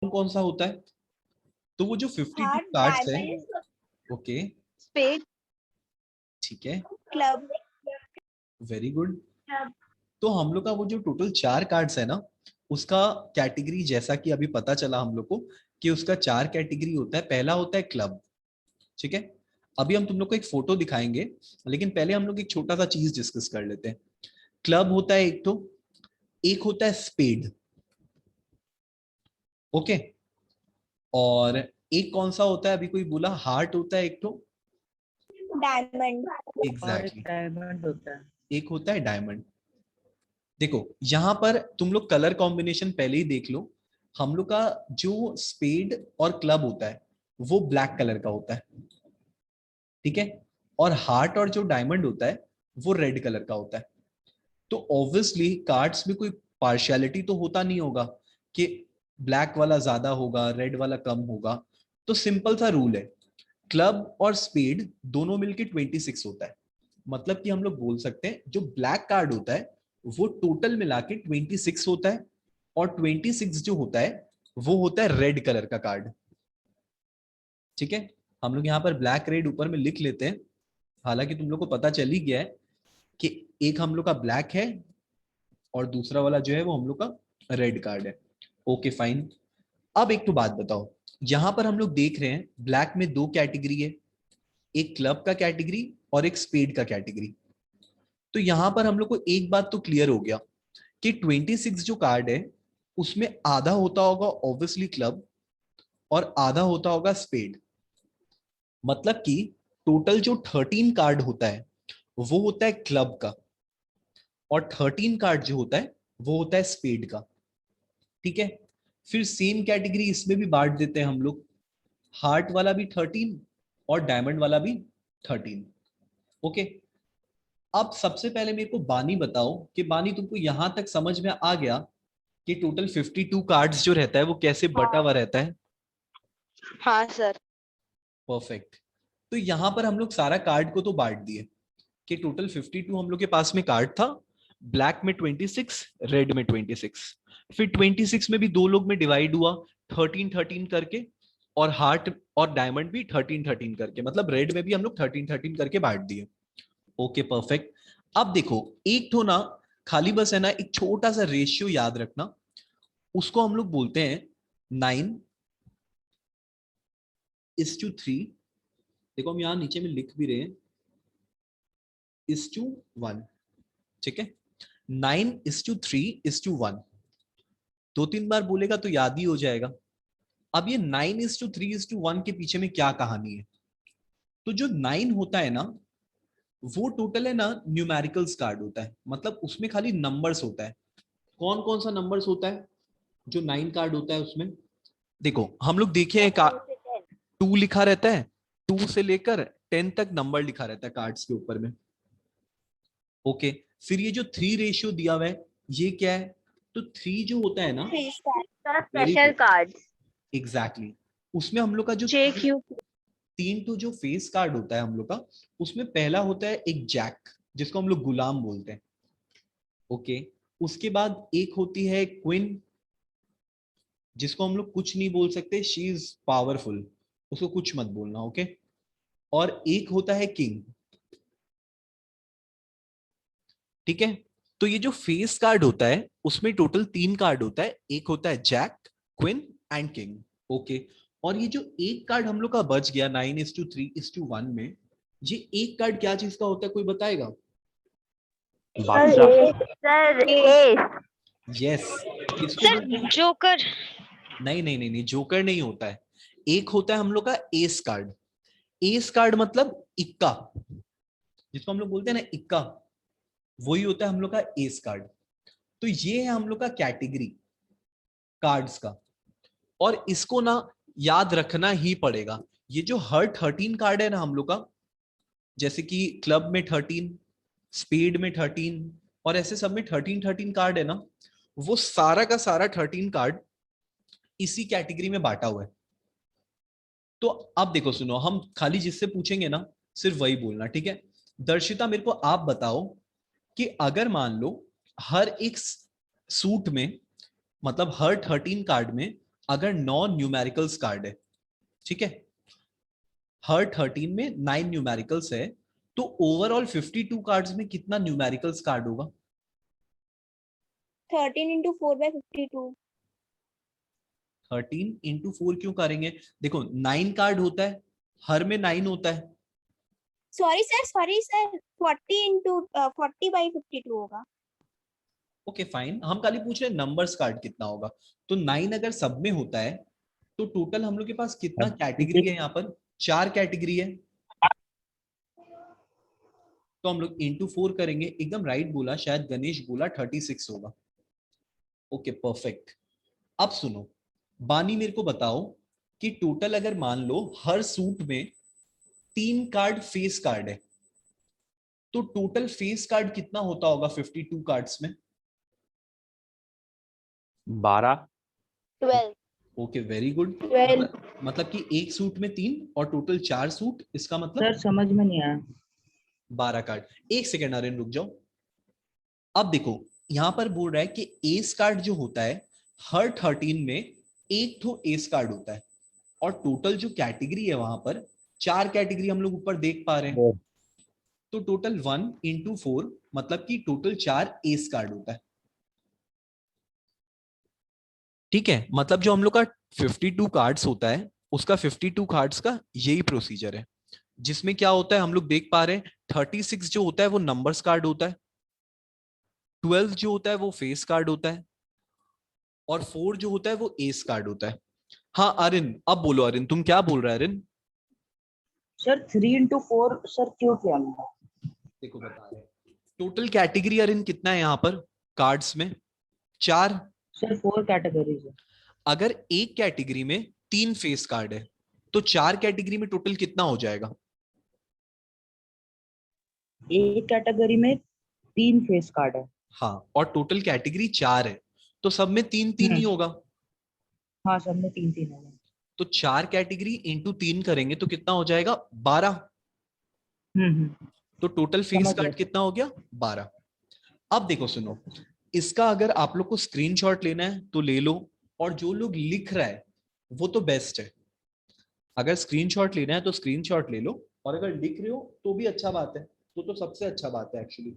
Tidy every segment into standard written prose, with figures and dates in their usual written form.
कौन सा होता है? तो वो जो 52 हार्ट, कार्ड्स है, डायमंड, ओके स्पेड, ठीक है, क्लब। Very good. तो हम लोग का वो जो टोटल 4 कार्ड्स है ना, उसका कैटेगरी जैसा कि अभी पता चला हम लोग को कि उसका 4 कैटेगरी होता है। पहला होता है क्लब, ठीक है। अभी हम तुम लोग को एक फोटो दिखाएंगे, लेकिन पहले हम लोग एक छोटा सा चीज डिस्कस कर लेते हैं। क्लब होता है एक, तो एक होता है स्पेड, ओके। और एक कौन सा होता है, अभी कोई बोला हार्ट होता है एक, तो डायमंड। और एक एग्जैक्टली डायमंड होता है। एक होता है डायमंड। देखो यहां पर तुम लोग कलर कॉम्बिनेशन पहले ही देख लो। हम लोग का जो स्पेड और क्लब होता है वो ब्लैक कलर का होता है, ठीक है। और हार्ट और जो डायमंड होता है वो रेड कलर का होता है। तो ऑब्वियसली कार्ड्स में कोई पार्शियलिटी तो होता नहीं होगा कि ब्लैक वाला ज्यादा होगा रेड वाला कम होगा। तो सिंपल सा रूल है, क्लब और स्पेड दोनों मिलके 26 होता है। मतलब कि हम लोग बोल सकते हैं जो ब्लैक कार्ड होता है वो टोटल मिला के 26 होता है, और 26 जो होता है वो होता है रेड कलर का कार्ड, ठीक है। हम लोग यहाँ पर ब्लैक रेड ऊपर में लिख लेते हैं। हालांकि तुम लोग को पता चल ही गया है कि एक हम लोग का ब्लैक है और दूसरा वाला जो है वो हम लोग का रेड कार्ड है। Okay fine. अब एक तो बात बताओ, यहां पर हम लोग देख रहे हैं ब्लैक में 2 कैटेगरी है, एक क्लब का कैटेगरी और एक स्पेड का कैटेगरी। तो यहां पर हम लोग को एक बात तो क्लियर हो गया कि 26 जो कार्ड है उसमें आधा होता होगा ऑब्वियसली क्लब और आधा होता होगा स्पेड। मतलब कि टोटल जो 13 कार्ड होता है वो होता है क्लब का, और 13 कार्ड जो होता है वो होता है स्पेड का, ठीक है। फिर सेम कैटेगरी इसमें भी बांट देते हैं हम लोग, हार्ट वाला भी 13 और डायमंड वाला भी 13, ओके। अब सबसे पहले मेरे को बानी बताओ कि बानी तुमको यहां तक समझ में आ गया कि टोटल 52 कार्ड्स जो रहता है वो कैसे बटा हुआ रहता है? हाँ सर। परफेक्ट। तो यहां पर हम लोग सारा कार्ड को तो बांट दिए कि टोटल 52 हम लोग के पास में कार्ड था, ब्लैक में 26, रेड में 26। फिर 26 में भी दो लोग में डिवाइड हुआ 13 13 करके, और हार्ट और डायमंड भी 13 13 करके, मतलब रेड में भी हम लोग 13 13 करके बांट दिए। Okay perfect. अब देखो एक तो ना खाली बस है ना एक छोटा सा रेशियो याद रखना, उसको हम लोग बोलते हैं 9:3। देखो हम यहां नीचे में लिख भी रहे हैं, 1:1, ठीक है। 9:3:1, 2-3 बार बोलेगा तो याद ही हो जाएगा। अब ये 9:3:1 के पीछे में क्या कहानी है? तो जो 9 होता है ना वो टोटल है ना न्यूमेरिकल्स कार्ड होता है, मतलब उसमें खाली नंबर्स होता है। कौन कौन सा नंबर्स होता है जो 9 कार्ड होता है उसमें? देखो हम लोग देखे हैं 2 लिखा रहता है, 2 से लेकर 10 तक नंबर लिखा रहता है कार्ड्स के ऊपर में, ओके। फिर ये जो 3 रेशियो दिया हुआ है ये क्या है? तो 3 जो होता है ना, three star very special good, cards. Exactly. उसमें हम लोग का जो जे क्यू। 3 तो जो फेस कार्ड होता है हम लोग का, उसमें पहला होता है एक जैक जिसको हम लोग गुलाम बोलते हैं, ओके। उसके बाद एक होती है क्वीन जिसको हम लोग कुछ नहीं बोल सकते, शी इज पावरफुल, उसको कुछ मत बोलना, ओके। और एक होता है किंग, ठीक है। तो ये जो फेस कार्ड होता है उसमें टोटल 3 कार्ड होता है, एक होता है jack, queen and king, okay. और ये जो एक कार्ड हम लोग का बच गया 9:3:1 में, ये एक कार्ड क्या चीज का होता है कोई बताएगा? बादशाह। Sir S. यस, किसको सर बोलते हैं? जोकर। नहीं नहीं नहीं नहीं, जोकर नहीं होता है। एक होता है हम लोग का एस कार्ड। एस कार्ड मतलब इक्का, जिसको हम लोग बोलते हैं ना इक्का, वही होता है हम लोग का एस कार्ड। तो ये है हम लोग का कैटेगरी कार्ड्स का, और इसको ना याद रखना ही पड़ेगा। ये जो हर 13 कार्ड है ना हम लोग का, जैसे कि क्लब में 13, स्पीड में 13, और ऐसे सब में 13 13 कार्ड है ना, वो सारा का सारा 13 कार्ड इसी कैटेगरी में बांटा हुआ है। तो अब देखो सुनो, हम खाली जिससे पूछेंगे ना सिर्फ वही बोलना, ठीक है। दर्शिता मेरे को आप बताओ कि अगर मान लो हर एक सूट में, मतलब हर 13 कार्ड में अगर 9 न्यूमेरिकल्स कार्ड है, ठीक है, हर 13 में 9 न्यूमेरिकल्स है, तो ओवरऑल 52 कार्ड्स में कितना न्यूमेरिकल्स कार्ड होगा? 13 into 4/52. 13 into 4 क्यों करेंगे? देखो 9 कार्ड होता है, हर में 9 होता है। सॉरी सर 40 into 40/52 होगा. ओके फाइन, हम खाली पूछ रहे हैं नंबर्स कार्ड कितना होगा। तो 9 अगर सब में होता है तो टोटल हम लोग के पास कितना कैटेगरी है? यहाँ पर 4 कैटेगरी है, तो हम लोग इंटू 4 करेंगे। एकदम राइट बोला, शायद गणेश बोला 36 होगा। Okay perfect. अब सुनो, बानी मेरे को बताओ कि टोटल अगर मान लो हर सूट में 3 कार्ड फेस कार्ड है, तो टोटल फेस कार्ड कितना होता होगा 52 कार्ड्स में? 12। 12. Okay very good. 12. मतलब कि एक सूट में 3 और टोटल 4 सूट, इसका मतलब सर समझ में नहीं आया। 12 कार्ड। एक सेकेंड आर्यन रुक जाओ। अब देखो यहां पर बोल रहा है कि एस कार्ड जो होता है हर 13 में एक तो एस कार्ड होता है, और टोटल जो कैटेगरी है वहां पर 4 कैटेगरी हम लोग ऊपर देख पा रहे हैं। तो टोटल 1 into 4 मतलब कि टोटल 4 एस कार्ड होता है। ठीक है, मतलब जो हम लोग का 52 कार्ड्स होता है उसका 52 कार्ड्स का यही प्रोसीजर है, जिसमें क्या होता है हम लोग देख पा रहे हैं 36 जो होता है वो नंबर्स कार्ड होता है, 12 जो होता है वो फेस कार्ड होता है, और 4 जो होता है वो एस कार्ड होता है। हाँ अरिन, अब बोलो अरिन, तुम क्या बोल रहे हैं अरिन? सर 3 into 4 सर क्यों किया मैंने? देखो बता रहे हैं टोटल कैटेगरी अरिन कितना है यहाँ पर कार्ड्स में? 4। सर 4 कैटेगरीज है। अगर एक कैटेगरी में 3 फेस कार्ड है तो 4 कैटेगरी में टोटल कितना हो जाएगा? एक कैटेगरी में 3 फेस कार्ड है। हाँ, और टोटल कैटेगरी 4 है, तो सब में 3 3 ही होगा। हाँ सब में 3 3 है। तो 4 कैटेगरी इंटू 3 करेंगे तो कितना हो जाएगा? 12। हम्म। तो टोटल फेस समझ गया। कार्ड कितना हो गया? 12। अब देखो सुनो, इसका अगर आप लोग को स्क्रीनशॉट लेना है तो ले लो, और जो लोग लिख रहा है वो तो बेस्ट है। अगर स्क्रीनशॉट लेना है तो स्क्रीनशॉट ले लो, और अगर लिख रहे हो तो भी अच्छा बात है, तो सबसे अच्छा बात है एक्चुअली।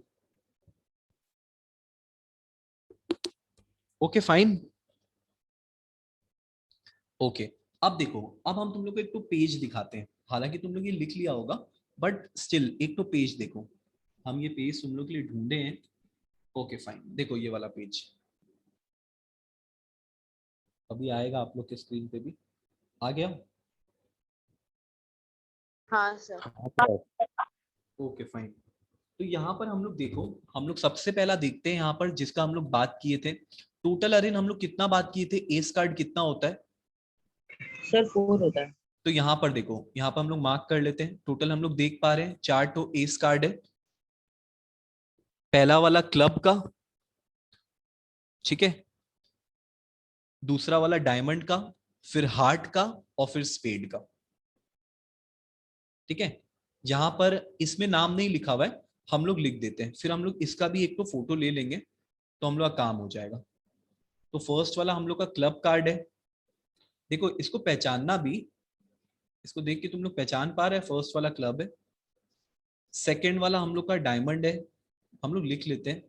Okay fine. ओके, अब देखो, अब हम तुम लोग को एक तो पेज दिखाते हैं, हालांकि तुम लोग ये लिख लिया होगा बट स्टिल एक तो पेज देखो। हम ये पेज तुम लोग के लिए ढूंढे हैं। ओके फाइन, देखो ये वाला पेज अभी आएगा आप लोग के स्क्रीन पे भी। आ गया? हाँ सर. Okay fine. तो यहाँ पर हम लोग देखो, हम लोग सबसे पहला देखते हैं यहाँ पर जिसका हम लोग बात किए थे टोटल अरेन, हम लोग कितना बात किए थे, एस कार्ड कितना होता है? सर 4 होता है। तो यहाँ पर देखो, यहाँ पर हम लोग मार्क कर लेते हैं। टोटल हम लोग देख पा रहे हैं 4 तो एस कार्ड है, पहला वाला क्लब का, ठीक है, दूसरा वाला डायमंड का, फिर हार्ट का, और फिर स्पेड का। ठीक है, यहां पर इसमें नाम नहीं लिखा हुआ है, हम लोग लिख देते हैं। फिर हम लोग इसका भी एक तो फोटो ले लेंगे तो हम लोग का काम हो जाएगा। तो फर्स्ट वाला हम लोग का क्लब कार्ड है। देखो इसको पहचानना भी, इसको देख के तुम लोग पहचान पा रहे हैं, फर्स्ट वाला क्लब है, सेकेंड वाला हम लोग का डायमंड है, हम लोग लिख लेते हैं।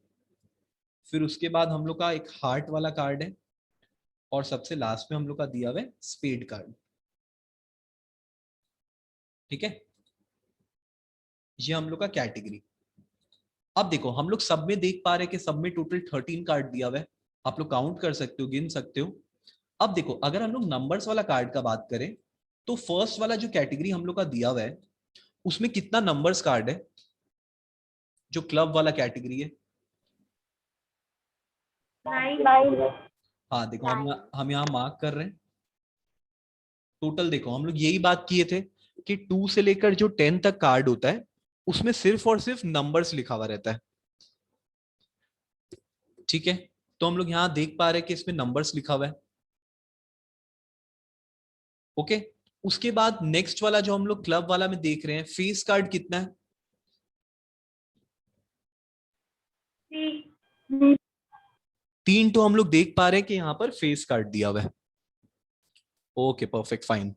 फिर उसके बाद हम लोग का एक हार्ट वाला कार्ड है, और सबसे लास्ट में हम लोग का दिया हुआ है स्पेड कार्ड। ठीक है, ये हम लोग का कैटेगरी। अब देखो हम लोग सब में देख पा रहे हैं कि सब में टोटल 13 कार्ड दिया हुआ है, आप लोग काउंट कर सकते हो, गिन सकते हो। अब देखो अगर हम लोग नंबर्स वाला कार्ड का बात करें तो फर्स्ट वाला जो कैटेगरी हम लोग का दिया हुआ है उसमें कितना नंबर्स कार्ड है, जो क्लब वाला कैटेगरी है? 9. हाँ देखो हम यहाँ मार्क कर रहे हैं। टोटल देखो हम लोग यही बात किए थे कि 2 से लेकर जो 10 तक कार्ड होता है उसमें सिर्फ और सिर्फ नंबर्स लिखा हुआ रहता है। ठीक है, तो हम लोग यहाँ देख पा रहे हैं कि इसमें नंबर्स लिखा हुआ है। ओके, उसके बाद नेक्स्ट वाला जो हम लोग क्लब वाला में देख रहे हैं, फेस कार्ड कितना है? 3 तो हम लोग देख पा रहे हैं कि यहाँ पर फेस कार्ड दिया हुआ है। Okay perfect fine.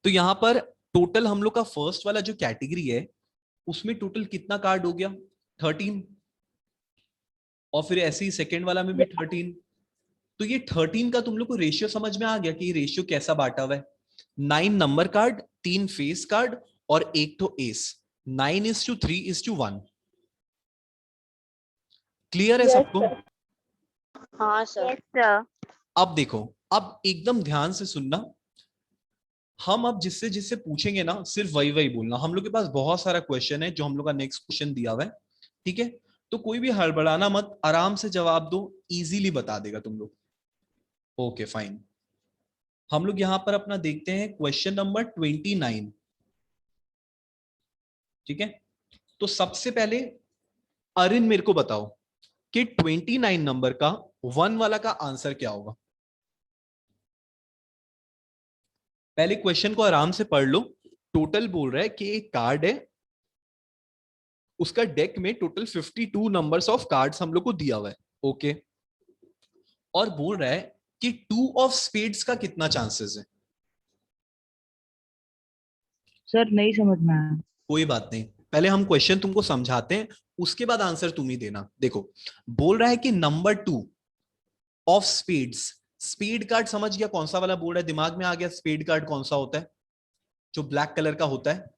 तो यहाँ पर टोटल हम लोग का फर्स्ट वाला जो कैटेगरी है उसमें टोटल कितना कार्ड हो गया? 13। और फिर ऐसे ही सेकेंड वाला में भी 13। तो ये 13 का तुम लोग को रेशियो समझ में आ गया कि ये रेशियो कैसा बांटा हुआ है? 9 नंबर कार्ड, 3 फेस कार्ड और 1 तो एस। 9:3:1। क्लियर है सबको? हाँ सर। अब देखो, अब एकदम ध्यान से सुनना। हम अब जिससे जिससे पूछेंगे ना सिर्फ वही वही बोलना। हम लोग के पास बहुत सारा क्वेश्चन है जो हम लोग का नेक्स्ट क्वेश्चन दिया हुआ है, ठीक है? तो कोई भी हड़बड़ाना मत, आराम से जवाब दो, इजीली बता देगा तुम लोग। Okay fine. हम लोग यहां पर अपना देखते हैं क्वेश्चन नंबर 29, ठीक है? तो सबसे पहले अरिन मेरे को बताओ कि 29 नंबर का 1 वाला का आंसर क्या होगा? पहले क्वेश्चन को आराम से पढ़ लो। टोटल बोल रहा है कि एक कार्ड है, उसका डेक में टोटल 52 नंबर्स ऑफ कार्ड्स हम लोग को दिया हुआ है, ओके? और बोल रहा है कि 2 ऑफ स्पेड्स का कितना चांसेस है? सर नहीं समझ में आया। कोई बात नहीं, पहले हम क्वेश्चन तुमको समझाते हैं, उसके बाद आंसर तुम ही देना। देखो, बोल रहा है कि number 2 of spades. Spade card समझ गया कौन सा वाला बोल रहा है? दिमाग में आ गया स्पेड कार्ड कौन सा होता है? जो ब्लैक कलर का होता है।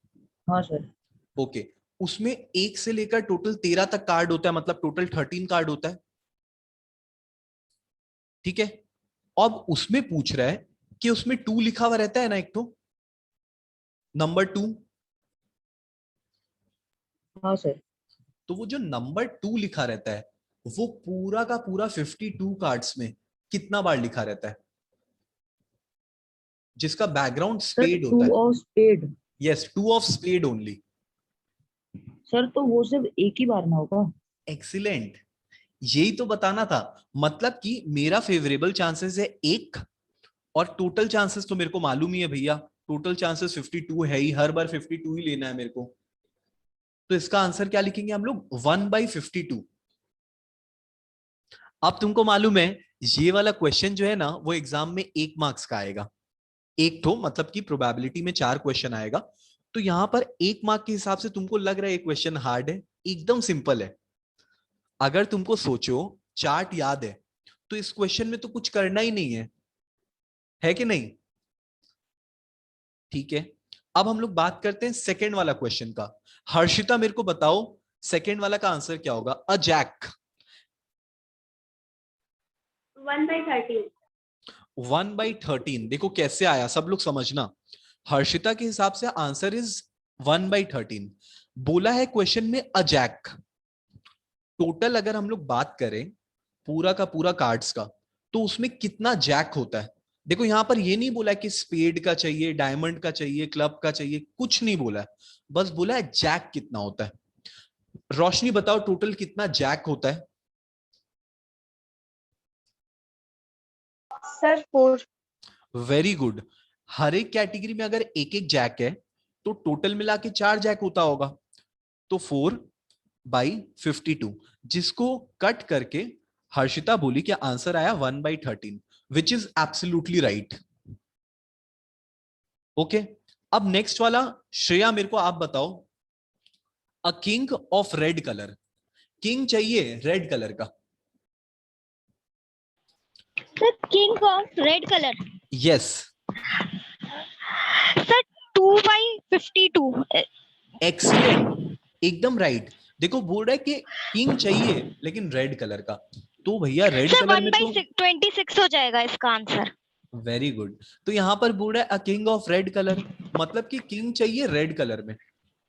हाँ सर। ओके, उसमें 1 से लेकर टोटल 13 तक कार्ड होता है, मतलब टोटल 13 कार्ड होता है, ठीक है? अब उसमें पूछ रहा है कि उसमें 2 लिखा हुआ रहता है ना, एक तो नंबर 2। हाँ सर। तो वो जो नंबर 2 लिखा रहता है वो पूरा का पूरा 52 कार्ड्स में कितना बार लिखा रहता है? जिसका बैकग्राउंड सर स्पेड 2 होता है। Of spade. Yes, 2 of spade only. Sir तो वो सिर्फ एक ही बार में होगा। एक्सीलेंट, यही तो बताना था। मतलब कि मेरा फेवरेबल चांसेस है 1, और टोटल चांसेस तो मेरे को मालूम ही है भैया, टोटल चांसेस 52 है ही, हर बार 52 ही लेना है मेरे को। तो इसका आंसर क्या लिखेंगे हम लोग? 1/52। अब तुमको मालूम है ये वाला क्वेश्चन जो है ना वो एग्जाम में 1 मार्क्स का आएगा। एक तो मतलब कि प्रोबेबिलिटी में 4 क्वेश्चन आएगा। तो यहां पर 1 मार्क के हिसाब से तुमको लग रहा है ये क्वेश्चन हार्ड है? एकदम सिंपल है। अगर तुमको सोचो चार्ट याद है तो इस क्वेश्चन में तो कुछ करना ही नहीं है कि नहीं? ठीक है, अब हम लोग बात करते हैं सेकेंड वाला क्वेश्चन का। हर्षिता मेरे को बताओ सेकेंड वाला का आंसर क्या होगा? A jack. 1/13। 1/13। देखो कैसे आया, सब लोग समझना। हर्षिता के हिसाब से आंसर इज 1/13। बोला है क्वेश्चन में अ जैक। टोटल अगर हम लोग बात करें पूरा का पूरा कार्ड्स का, तो उसमें कितना जैक होता है? देखो यहां पर ये नहीं बोला कि स्पेड का चाहिए, डायमंड का चाहिए, क्लब का चाहिए, कुछ नहीं बोला है। बस बोला है जैक कितना होता है। रोशनी बताओ टोटल कितना जैक होता है? सर 4। Very good. हर एक कैटेगरी में अगर एक एक जैक है तो टोटल मिला के 4 जैक होता होगा। तो 4/52, जिसको कट करके हर्षिता बोली कि आंसर आया 1/13, which is absolutely right. Okay, अब नेक्स्ट वाला श्रेया मेरे को आप बताओ। A king of red colour. King चाहिए रेड कलर का। Sir king of red colour. Yes. Sir 2/52। Excellent, एकदम राइट। देखो बोल रहा है कि किंग चाहिए लेकिन रेड कलर का, तो भैया रेड सर कलर में तो 1/26 हो जाएगा इसका आंसर। Very good. तो यहां पर बोल रहा है a king of red colour, मतलब कि किंग चाहिए रेड कलर में।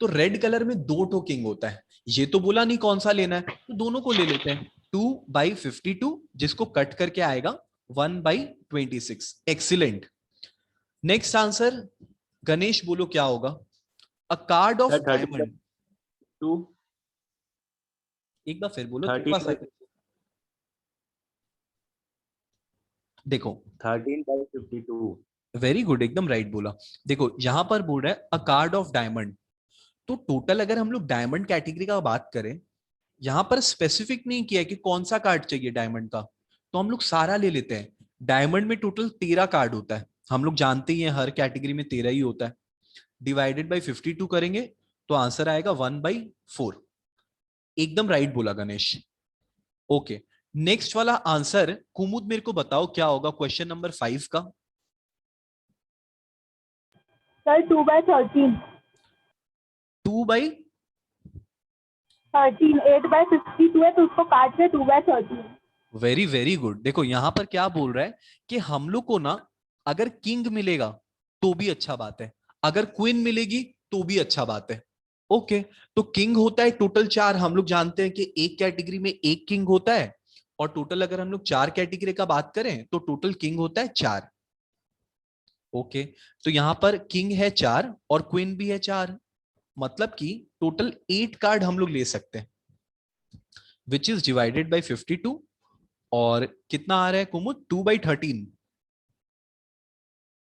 तो रेड कलर में 2 ठो किंग होता है। ये तो बोला नहीं कौन सा लेना है, तो दोनों को ले लेते हैं। 2/52, जिसको कट करके आएगा 1/26। एक्सीलेंट। नेक्स्ट आंसर गणेश बोलो क्या होगा? अ कार्ड ऑफ सर डायमंड। 32। एक बार फिर बोलो, थोड़ा सा 13 देखो। 13/52। वेरी गुड, एकदम राइट बोला। देखो यहां पर बोल रहा है अ कार्ड ऑफ डायमंड। तो टोटल अगर हम लोग डायमंड कैटेगरी का बात करें, यहां पर स्पेसिफिक नहीं किया कि कौन सा कार्ड चाहिए डायमंड का, तो हम लोग सारा ले लेते हैं। डायमंड में टोटल 13 कार्ड होता है, हम लोग जानते ही हैं हर कैटेगरी में 13 ही होता है, डिवाइडेड बाई 52 करेंगे तो आंसर आएगा 1/4। एकदम राइट बोला गणेश। ओके, नेक्स्ट वाला आंसर कुमुद मेरे को बताओ क्या होगा क्वेश्चन नंबर 5 का। सर 2/13। 2/13 8/52 है तो उसको काट के 2/13। Very very good. देखो यहां पर क्या बोल रहा है कि हम लोग को ना अगर किंग मिलेगा तो भी अच्छा बात है, अगर क्वीन मिलेगी तो भी अच्छा बात है। ओके, तो किंग होता है टोटल 4, हम लोग जानते हैं कि एक कैटेगरी में एक किंग होता है, और टोटल अगर हम लोग 4 कैटेगरी का बात करें तो टोटल किंग होता है 4। ओके, तो यहां पर किंग है 4 और क्वीन भी है 4, मतलब कि टोटल 8 कार्ड हम लोग ले सकते हैं, विच इज डिवाइडेड बाई 52। और कितना आ रहा है कुमुद? 2/13।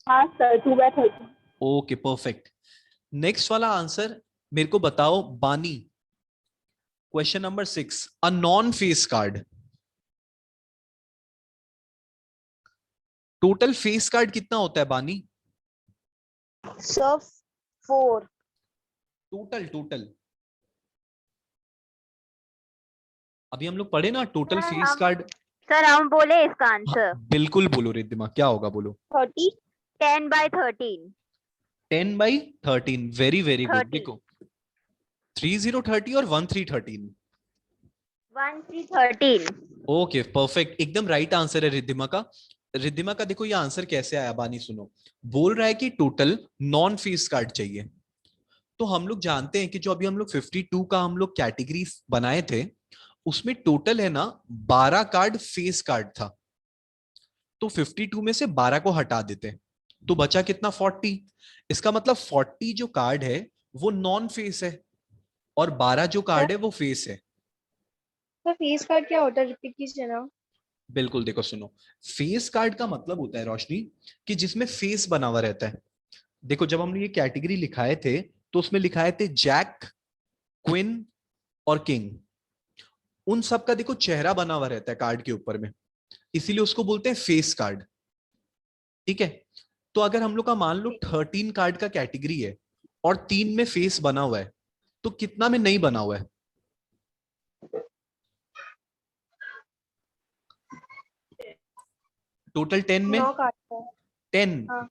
हाँ सर 2/13। Okay perfect. नेक्स्ट वाला आंसर मेरे को बताओ बानी, question number 6, a non face card. Total face card कितना होता है बानी? सर 4। टोटल टोटल अभी हम लोग पढ़े ना टोटल फेस कार्ड। सर हम बोले इसका हाँ, आंसर बिल्कुल बोलो रिद्धिमा, क्या होगा बोलो? 30। 10/13। 10/13, वेरी वेरी गुड। 30। देखो 3030 और 1313। 1313। ओके परफेक्ट, एकदम राइट आंसर है रिद्धिमा का। रिद्धिमा का देखो ये आंसर कैसे आया बानी, सुनो। बोल रहा है कि टोटल नॉन फेस कार्ड चाहिए। तो हम लोग जानते हैं कि जो अभी हम लोग 52 का हम लोग कैटेगरी बनाए थे, उसमें टोटल है ना 12 कार्ड फेस कार्ड था। तो 52 में से 12 को हटा देते हैं तो बचा कितना? 40। इसका मतलब 40 जो कार्ड है वो नॉन फेस है और 12 जो कार्ड है वो फेस है। सर फेस कार्ड क्या होता है, रिपीट कीजिए ना। बिल्कुल, देखो सुनो, फेस कार्ड का मतलब होता है रोशनी कि जिसमें फेस बना हुआ रहता है। देखो जब हमने ये कैटेगरी लिखाए थे तो उसमें लिखाए थे जैक, क्वीन और किंग, उन सब का देखो चेहरा बना हुआ रहता है कार्ड के ऊपर में, इसीलिए उसको बोलते हैं फेस कार्ड। ठीक है, तो अगर हम लोग का मान लो 13 कार्ड का कैटेगरी है और 3 में फेस बना हुआ है, तो कितना में नहीं बना हुआ है? टोटल 10 में 9 काटता है। 10, हाँ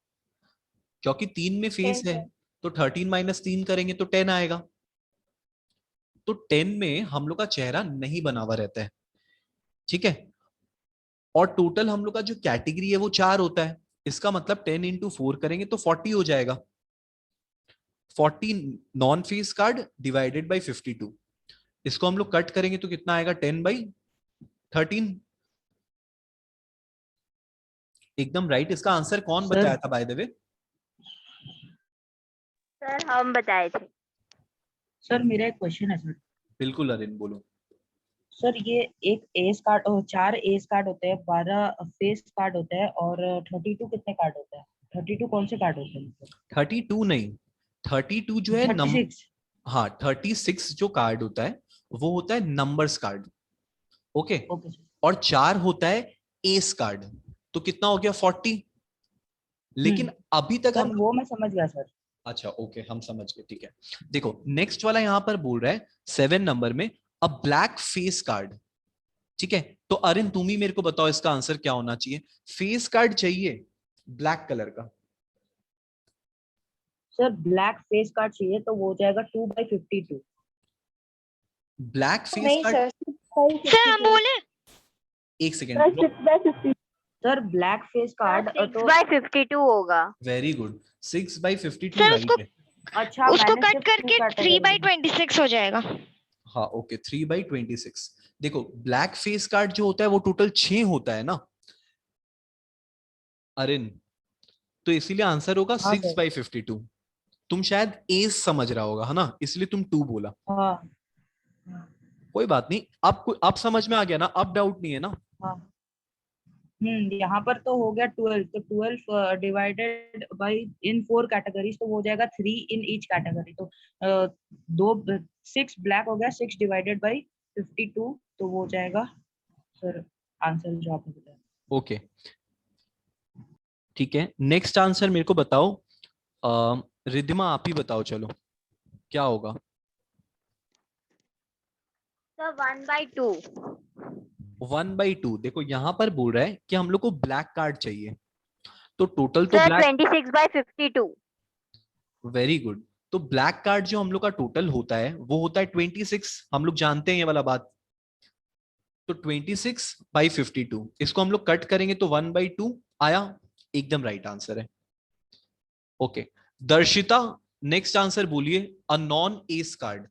क्योंकि 3 में फेस 10 है है। तो 13 माइनस 3 करेंगे तो 10 आएगा। तो 10 में हम लोग का चेहरा नहीं बना हुआ रहता है। ठीक है, और टोटल हम लोग का जो कैटेगरी है वो 4 होता है, इसका मतलब 10 × 4 करेंगे तो 40 हो जाएगा। 40 non face card divided by 52, इसको हम लोग कट करेंगे तो कितना आएगा? 10/13। एकदम राइट। इसका आंसर कौन सर बताया था बाय द वे? सर हम बताए थे। सर मेरा एक क्वेश्चन है सर। बिल्कुल अरिन बोलो। सर ये एक एस कार्ड और 4 एस कार्ड होते हैं, 12 फेस कार्ड होते हैं और 32 कितने कार्ड होते हैं? 32 कौन से कार्ड होते हैं? 32 नहीं, 32 जो है 36। हाँ 36 जो कार्ड होता है वो होता है numbers card. Okay, okay sir. और 4 होता है एस कार्ड। तो कितना हो गया? 40। लेकिन अभी तक सर हम, वो मैं समझ गया सर। अच्छा ओके हम समझ गए, ठीक है। देखो नेक्स्ट वाला यहां पर बोल रहा है 7 नंबर में अ ब्लैक फेस कार्ड। ठीक है, तो अरिन तुम ही मेरे को बताओ इसका आंसर क्या होना चाहिए? फेस कार्ड चाहिए ब्लैक कलर का। सर ब्लैक फेस कार्ड चाहिए तो वो हो जाएगा 2/52। ब्लैक फेस नहीं कार्ड, सर। सर हम बोले एक second, 6/50। Sir black face card तो 6/52 होगा। वेरी गुड, 6/52 सर उसको राइट है। अच्छा उसको मैंने कट सिर्फ 2 करके कैटेगरी। 3/26 हो जाएगा। हाँ ओके 3/26। देखो ब्लैक फेस कार्ड जो होता है वो टोटल 6 होता है ना अरिन, तो इसीलिए आंसर होगा हाँ six sir. By fifty two तुम शायद एज समझ रहा होगा है ना, इसलिए तुम 2 बोला। हाँ कोई बात नहीं, अब समझ में आ गया ना, अब डाउट नहीं है ना? हाँ। यहाँ पर तो हो गया 12, तो 12 डिवाइडेड बाई इन 4 कैटेगरीज तो वो हो जाएगा 3 इन ईच कैटेगरी। तो दो 6 ब्लैक हो गया, 6 डिवाइडेड बाई 52 तो वो हो जाएगा सर आंसर जो आपने बताया। ओके ठीक है, नेक्स्ट आंसर मेरे को बताओ। रिद्धिमा आप ही बताओ, चलो क्या होगा। सर 1/2। 1/2। देखो यहाँ पर बोल रहा है कि हम लोग को ब्लैक कार्ड चाहिए, तो टोटल तो सर ब्लैक। 26/52। Very good. तो ब्लैक कार्ड जो हम लोग का टोटल होता है वो होता है 26, हम लोग जानते हैं ये वाला बात। तो 26/52 इसको हम लोग कट करेंगे तो 1/2 आया, एकदम राइट आंसर है। ओके, दर्शिता नेक्स्ट आंसर बोलिए। A non S card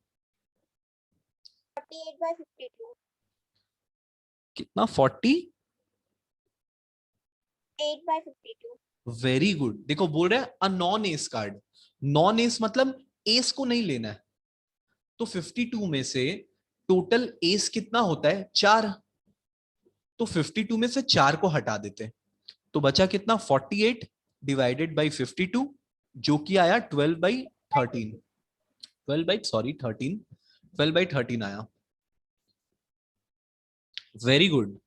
48/52। कितना? 40। 8/52। Very good. देखो बोल रहा है a non S card, non S मतलब एस को नहीं लेना है। तो 52 में से टोटल एस कितना होता है? 4। तो 52 में से 4 को हटा देते हैं, तो बचा कितना? 48 डिवाइडेड बाई 52, जो कि आया 12/13। 12/13 आया। Very good.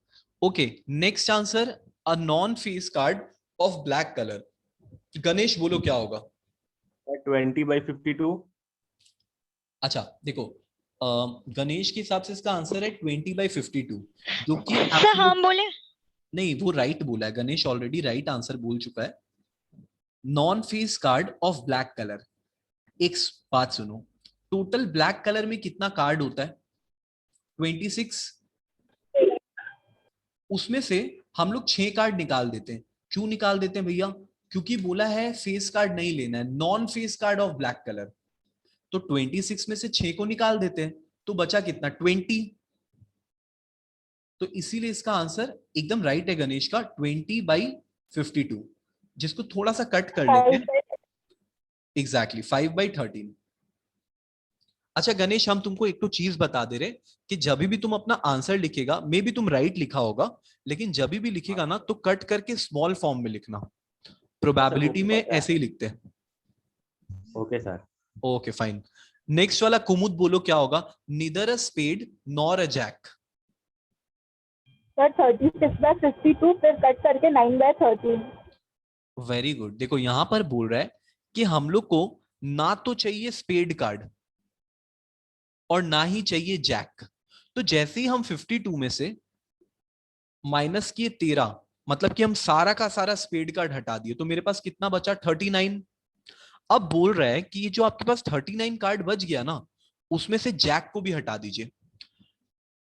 Okay, next answer. A non face card of black colour. Ganesh बोलो क्या होगा। 20/52। अच्छा देखो, गणेश के हिसाब से इसका आंसर है 20/52, जो कि सर हम बोले। नहीं, वो राइट बोला है गणेश, ऑलरेडी राइट आंसर बोल चुका है। Non face card of black colour. एक बात सुनो, टोटल ब्लैक कलर में कितना कार्ड होता है? 26। उसमें से हम लोग 6 कार्ड निकाल देते हैं। क्यों निकाल देते हैं भैया? क्योंकि बोला है फेस कार्ड नहीं लेना है, non face card of black colour. तो 26 में से 6 को निकाल देते हैं, तो बचा कितना? 20। तो इसीलिए इसका आंसर एकदम राइट है गणेश का, 20/52, जिसको थोड़ा सा कट कर लेते हैं। एग्जैक्टली 5/13। अच्छा गणेश, हम तुमको एक तो चीज बता दे रहे कि जब भी तुम अपना आंसर लिखेगा, मे भी तुम राइट लिखा होगा, लेकिन जब भी लिखेगा ना तो कट करके स्मॉल फॉर्म में लिखना। प्रोबेबिलिटी में ऐसे ही लिखते हैं। Okay sir. Okay fine. Next वाला कुमुद बोलो क्या होगा। Neither a spade nor a jack. Sir 36/52 फिर कट करके 9/13। Very good. देखो यहां पर बोल रहा है कि हम लोग को ना तो चाहिए स्पेड कार्ड और ना ही चाहिए जैक। तो जैसे ही हम 52 में से माइनस किए 13, मतलब कि हम सारा का सारा स्पेड कार्ड हटा दिए, तो मेरे पास कितना बचा? 39। अब बोल रहा है कि ये जो आपके पास 39 कार्ड बच गया ना, उसमें से जैक को भी हटा दीजिए।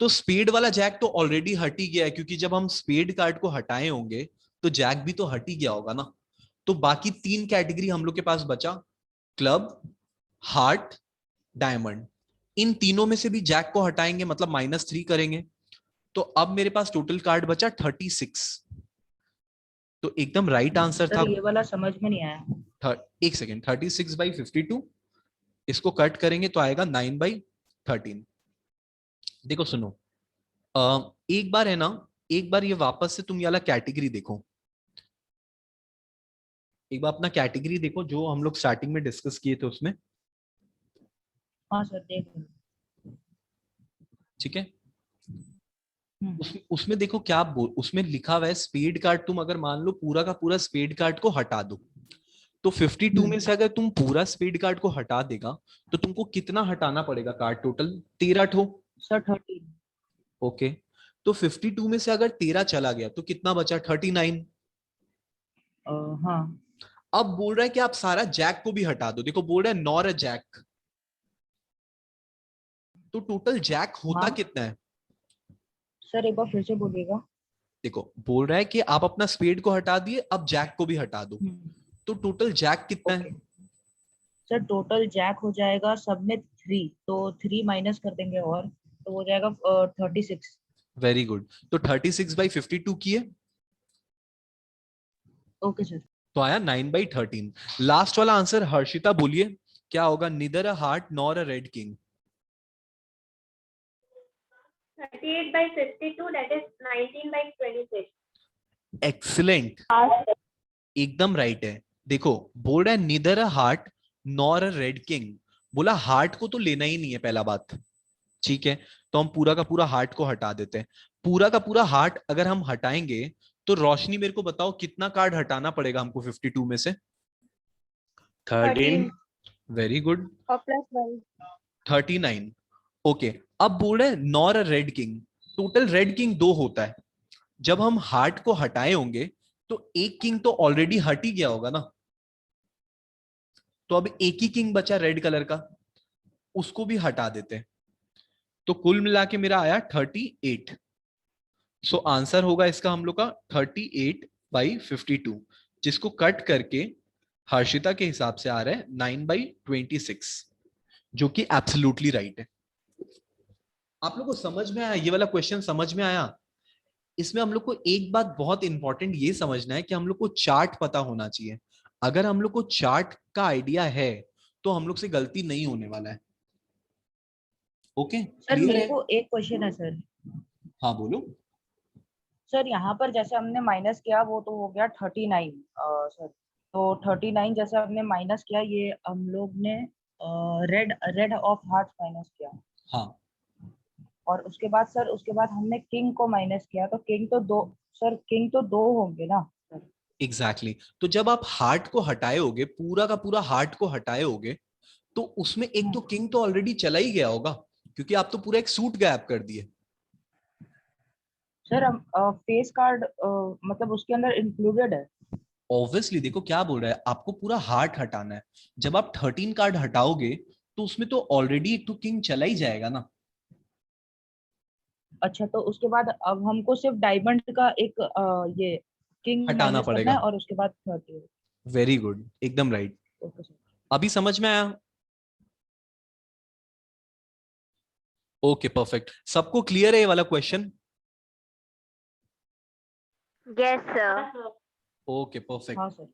तो स्पेड वाला जैक तो ऑलरेडी हट ही गया है, क्योंकि जब हम स्पेड कार्ड को हटाए होंगे तो जैक भी तो हट ही गया होगा ना। तो बाकी 3 कैटेगरी हम लोग के पास बचा, क्लब, हार्ट, डायमंड। इन तीनों में से भी जैक को हटाएंगे, मतलब -3 करेंगे। तो अब मेरे पास टोटल कार्ड बचा 36। तो एकदम राइट आंसर था। सर ये वाला समझ में नहीं आया। एक सेकेंड, 36/52 इसको कट करेंगे तो आएगा 9/13। देखो सुनो, एक बार है ना, एक बार ये वापस से तुम ये वाला कैटेगरी देखो। एक बार अपना कैटेगरी देखो जो हम लोग स्टार्टिंग में डिस्कस किए थे उसमें। हाँ सर देख लो। ठीक है, उसमें देखो क्या उसमें लिखा हुआ है स्पेड कार्ड। तुम अगर मान लो पूरा का पूरा स्पेड कार्ड को हटा दो, तो 52 में से अगर तुम पूरा स्पेड कार्ड को हटा देगा तो तुमको कितना हटाना पड़ेगा कार्ड? टोटल 13 ठो। सर 13। ओके, तो 52 में से अगर 13 चला गया तो कितना बचा? 39। हाँ अब बोल रहा है कि आप सारा जैक को भी हटा दो। देखो बोल रहा है नॉर अ जैक। तो टोटल जैक होता हाँ कितना है? सर एक बार फिर से बोलिएगा। देखो बोल रहा है कि आप अपना स्पेड को हटा दिए, अब जैक को भी हटा दो, तो टोटल जैक कितना ओके है? सर टोटल जैक हो जाएगा सब में 3, तो 3 माइनस कर देंगे और तो हो जाएगा 36। Very good. तो 36/52 किए ओके सर। तो आया 9/13। लास्ट वाला आंसर हर्षिता बोलिए क्या होगा। Neither a heart nor a red king. 38/52 that is 19/26। Excellent, एकदम राइट है। देखो बोल रहा है neither a heart nor a red king. बोला हार्ट को तो लेना ही नहीं है पहला बात। ठीक है, तो हम पूरा का पूरा हार्ट को हटा देते हैं। पूरा का पूरा हार्ट अगर हम हटाएंगे तो रोशनी मेरे को बताओ कितना कार्ड हटाना पड़ेगा हमको 52 में से? 13. वेरी गुड, और प्लस 1। 39। ओके, अब बोल रहे हैं nor a red king. Total red king 2 होता है। जब हम हार्ट को हटाए होंगे तो एक किंग तो ऑलरेडी हट ही गया होगा ना, तो अब एक ही किंग बचा रेड कलर का, उसको भी हटा देते हैं। तो कुल मिला के मेरा आया 38। सो आंसर होगा इसका हम लोग का 38/52, जिसको कट करके हर्षिता के हिसाब से आ रहा है 9/26, जो कि एब्सोल्युटली राइट है। आप लोग को समझ में आया? ये वाला क्वेश्चन समझ में आया? इसमें हम लोग को एक बात बहुत इंपॉर्टेंट ये समझना है कि हम लोग को चार्ट पता होना चाहिए। अगर हम लोग को चार्ट का आइडिया है तो हम लोग से गलती नहीं होने वाला है। ओके, सर क्लियर मेरे है? को एक क्वेश्चन है सर। हाँ बोलो। सर यहाँ पर जैसे हमने माइनस किया वो तो हो गया 39 सर। तो 39 जैसे हमने माइनस किया, ये हम लोग ने red rid of heart minus किया। हाँ, और उसके बाद सर, उसके बाद हमने किंग को माइनस किया, तो किंग तो दो, सर किंग तो 2 होंगे ना सर? एग्जैक्टली तो जब आप हार्ट को हटाए होगे, पूरा का पूरा हार्ट को हटाए होगे, तो उसमें एक तो किंग तो ऑलरेडी चला ही गया होगा, क्योंकि आप तो पूरा एक सूट गायब कर दिए। सर हम फेस कार्ड मतलब उसके अंदर इंक्लूडेड है? ऑब्वियसली देखो क्या बोल रहा है, आपको पूरा हार्ट हटाना है। जब आप 13 कार्ड हटाओगे तो उसमें तो ऑलरेडी एक तो किंग चला ही जाएगा ना। अच्छा, तो उसके बाद अब हमको सिर्फ डायमंड का एक ये किंग हटाना माइनस करना पड़ेगा। है, और उसके बाद 30। वेरी गुड, एकदम राइट। Okay sir. अभी समझ में आया? ओके परफेक्ट, सबको क्लियर है ये वाला question? Yes, sir. Okay perfect. हाँ सर।